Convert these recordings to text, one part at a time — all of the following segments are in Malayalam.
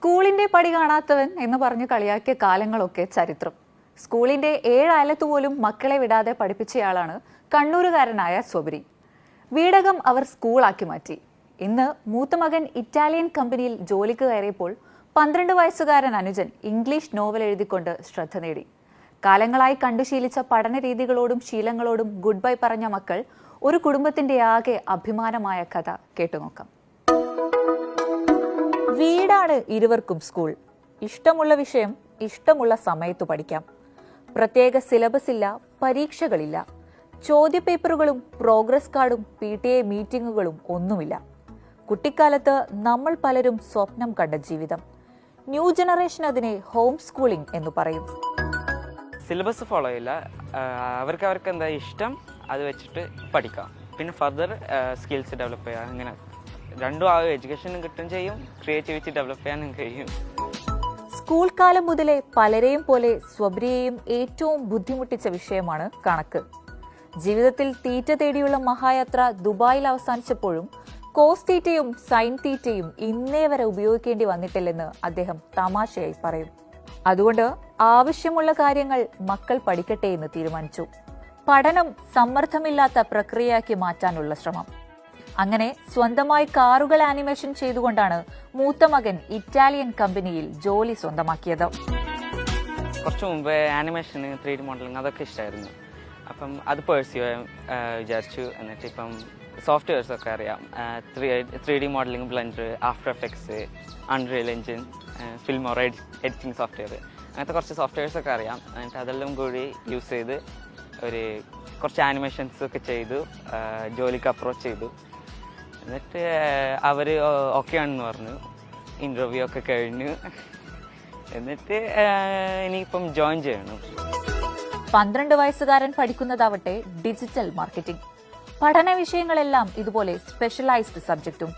സ്കൂളിന്റെ പടി കാണാത്തവൻ എന്ന് പറഞ്ഞ് കളിയാക്കിയ കാലങ്ങളൊക്കെ ചരിത്രം. സ്കൂളിന്റെ 7 അയലത്ത് പോലും മക്കളെ വിടാതെ പഠിപ്പിച്ചയാളാണ് കണ്ണൂരുകാരനായ സ്വബരി. വീടകം അവർ സ്കൂളാക്കി മാറ്റി. ഇന്ന് മൂത്ത മകൻ ഇറ്റാലിയൻ കമ്പനിയിൽ ജോലിക്ക് കയറിയപ്പോൾ 12 വയസ്സുകാരൻ അനുജൻ ഇംഗ്ലീഷ് നോവൽ എഴുതിക്കൊണ്ട് ശ്രദ്ധ നേടി. കാലങ്ങളായി കണ്ടുശീലിച്ച പഠന രീതികളോടും ശീലങ്ങളോടും ഗുഡ് ബൈ പറഞ്ഞ മക്കൾ ഒരു കുടുംബത്തിന്റെ ആകെ അഭിമാനമായ കഥ കേട്ടുനോക്കാം. വീടാണ് ഇരുവർക്കും സ്കൂൾ. ഇഷ്ടമുള്ള വിഷയം ഇഷ്ടമുള്ള സമയത്ത് പഠിക്കാം. പ്രത്യേക സിലബസ് ഇല്ല, പരീക്ഷകളില്ല, ചോദ്യപേപ്പറുകളും പ്രോഗ്രസ് കാർഡും PTA മീറ്റിംഗുകളും ഒന്നുമില്ല. കുട്ടിക്കാലത്ത് നമ്മൾ പലരും സ്വപ്നം കണ്ട ജീവിതം. ന്യൂ ജനറേഷൻ അതിനെ ഹോം സ്കൂളിംഗ് എന്ന് പറയും. സിലബസ് ഫോളോ ചെയ്യില്ല, അവർക്ക് എന്താ ഇഷ്ടം അത് വെച്ചിട്ട് പഠിക്കാം. പിന്നെ ഫർദർ സ്കിൽസ് ഡെവലപ്പ് ചെയ്യാം. അങ്ങനെ രണ്ടും ആ എഡ്യൂക്കേഷനും കിട്ടും ചെയ്യും, ക്രിയേറ്റിവിറ്റി ഡെവലപ്പ് ചെയ്യാനും കഴിയും. സ്കൂൾ കാലം മുതലേ പലരെയും പോലെ സ്വബ്രിയെയും ഏറ്റവും ബുദ്ധിമുട്ടിച്ച വിഷയമാണ് കണക്ക്. ജീവിതത്തിൽ തീറ്റ തേടിയുള്ള മഹായാത്ര ദുബായിൽ അവസാനിച്ചപ്പോഴും കോസ് തീറ്റയും സൈൻ തീറ്റയും ഇന്നേ വരെ ഉപയോഗിക്കേണ്ടി വന്നിട്ടില്ലെന്ന് അദ്ദേഹം തമാശയായി പറയും. അതുകൊണ്ട് ആവശ്യമുള്ള കാര്യങ്ങൾ മക്കൾ പഠിക്കട്ടെ എന്ന് തീരുമാനിച്ചു. പഠനം സമ്മർദ്ദമില്ലാത്ത പ്രക്രിയയാക്കി മാറ്റാനുള്ള ശ്രമം. അങ്ങനെ സ്വന്തമായി കാറുകൾ ആനിമേഷൻ ചെയ്തുകൊണ്ടാണ് മൂത്ത മകൻ ഇറ്റാലിയൻ കമ്പനിയിൽ ജോലി സ്വന്തമാക്കിയത്. കുറച്ചു മുമ്പ് ആനിമേഷന് 3D മോഡലിംഗ് അതൊക്കെ ഇഷ്ടമായിരുന്നു. അപ്പം അത് പേഴ്സ്യൂ വിചാരിച്ചു. എന്നിട്ട് ഇപ്പം സോഫ്റ്റ്വെയർസ് ഒക്കെ അറിയാം. 3D modelling, blender, after effects, unreal engine, Filmora editing software, അങ്ങനത്തെ കുറച്ച് സോഫ്റ്റ്വെയർസ് ഒക്കെ അറിയാം. എന്നിട്ട് അതെല്ലാം കൂടി യൂസ് ചെയ്ത് കുറച്ച് ആനിമേഷൻസ് ഒക്കെ ചെയ്തു, ജോലിക്ക് അപ്രോച്ച് ചെയ്തു. എന്നിട്ട് അവർ ഓക്കെ ആണെന്ന് പറഞ്ഞു. ഇൻ്റർവ്യൂ ഒക്കെ കഴിഞ്ഞു. എന്നിട്ട് ഇനിയിപ്പം ജോയിൻ ചെയ്യണം. 12 വയസ്സുകാരൻ പഠിക്കുന്നതാവട്ടെ ഡിജിറ്റൽ മാർക്കറ്റിംഗ്. പഠന വിഷയങ്ങളെല്ലാം ഇതുപോലെ സ്പെഷ്യലൈസ്ഡ് സബ്ജക്റ്റും.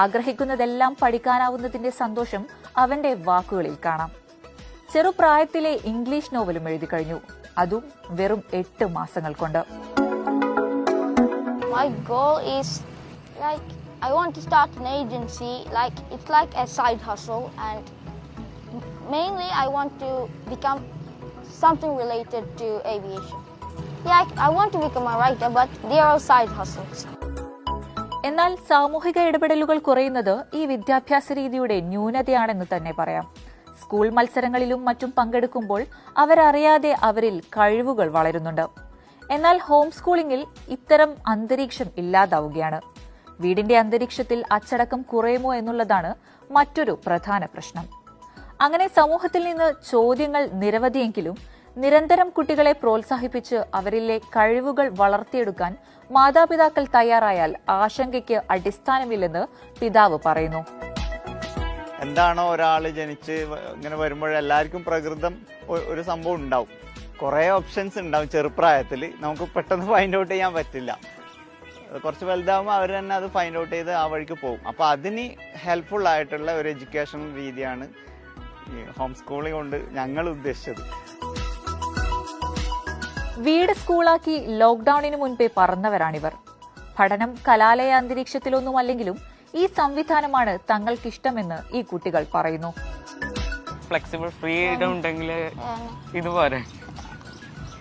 ആഗ്രഹിക്കുന്നതെല്ലാം പഠിക്കാനാവുന്നതിന്റെ സന്തോഷം അവന്റെ വാക്കുകളിൽ കാണാം. ചെറുപ്രായത്തിലെ ഇംഗ്ലീഷ് നോവലും എഴുതി കഴിഞ്ഞു, അതും വെറും 8 മാസങ്ങൾ കൊണ്ട്. My goal is I want to start an agency. It's like a side hustle, and mainly I want to become something related to aviation. I want to become a writer, but they are all side hustles. എന്നാൽ സാമൂഹിക ഇടപെടലുകൾ കുറയുന്നത് ഈ വിദ്യാഭ്യാസ രീതിയുടെ ന്യൂനതയാണെന്ന് തന്നെ പറയാം. സ്കൂൾ മത്സരങ്ങളിലും മറ്റും പങ്കെടുക്കുമ്പോൾ അവരറിയാതെ അവരിൽ കഴിവുകൾ വളരുന്നുണ്ട്. എന്നാൽ ഹോം സ്കൂളിംഗിൽ ഇത്തരം അന്തരീക്ഷം ഇല്ലാതാവുകയാണ്. വീടിന്റെ അന്തരീക്ഷത്തിൽ അച്ചടക്കം കുറയുമോ എന്നുള്ളതാണ് മറ്റൊരു പ്രധാന പ്രശ്നം. അങ്ങനെ സമൂഹത്തിൽ നിന്ന് ചോദ്യങ്ങൾ നിരവധിയെങ്കിലും നിരന്തരം കുട്ടികളെ പ്രോത്സാഹിപ്പിച്ച് അവരിലെ കഴിവുകൾ വളർത്തിയെടുക്കാൻ മാതാപിതാക്കൾ തയ്യാറായാൽ ആശങ്കയ്ക്ക് അടിസ്ഥാനമില്ലെന്ന് പിതാവ് പറയുന്നു. എന്താണോ ഒരാൾ ജനിച്ച് ഇങ്ങനെ വരുമ്പോഴെല്ലാവർക്കും പ്രകൃതം ഒരു സംഭവം ഉണ്ടാവും. കുറേ ഓപ്ഷൻസ് ഉണ്ടാവും. ചെറുപ്രായത്തിൽ നമുക്ക് പെട്ടെന്ന് ഫൈൻഡ് ഔട്ട് ചെയ്യാൻ പറ്റില്ല. കുറച്ച് വലുതാകുമ്പോൾ അവർ തന്നെ അത് ഫൈൻഡ് ഔട്ട് ചെയ്ത് ആ വഴിക്ക് പോകും. അപ്പോൾ അതിന് ഹെൽപ്ഫുൾ ആയിട്ടുള്ള ഒരു എഡ്യൂക്കേഷൻ രീതിയാണ് ഈ ഹോം സ്കൂളിംഗ് കൊണ്ട് ഞങ്ങൾ ഉദ്ദേശിച്ചത്. വീട് സ്കൂളാക്കി ലോക്ക്ഡൌണിന് മുൻപേ പറന്നവരാണിവർ. പഠനം കലാലയ അന്തരീക്ഷത്തിലൊന്നുമല്ലെങ്കിലും ഈ സംവിധാനമാണ് തങ്ങൾക്കിഷ്ടമെന്ന് ഈ കുട്ടികൾ പറയുന്നു. ഫ്ലെക്സിബിൾ ഫ്രീഡം ഉണ്ടെങ്കിൽ ഇതുപോലെ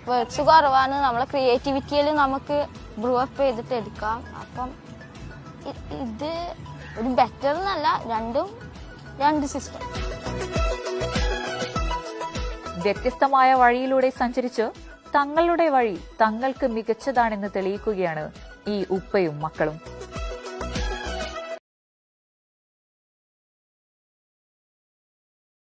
വർക്ക്സ് കുറവാണ്. നമ്മളെ ക്രിയേറ്റിവിറ്റിയിൽ നമുക്ക് ബ്രൂ അപ്പ് ചെയ്തിട്ട് എടുക്കാം. അപ്പം ഇത് ഒരു ബെറ്റർ എന്നല്ല, രണ്ട് സിസ്റ്റം. വ്യത്യസ്തമായ വഴിയിലൂടെ സഞ്ചരിച്ച് തങ്ങളുടെ വഴി തങ്ങൾക്ക് മികച്ചതാണെന്ന് തെളിയിക്കുകയാണ് ഈ ഉപ്പയും മക്കളും.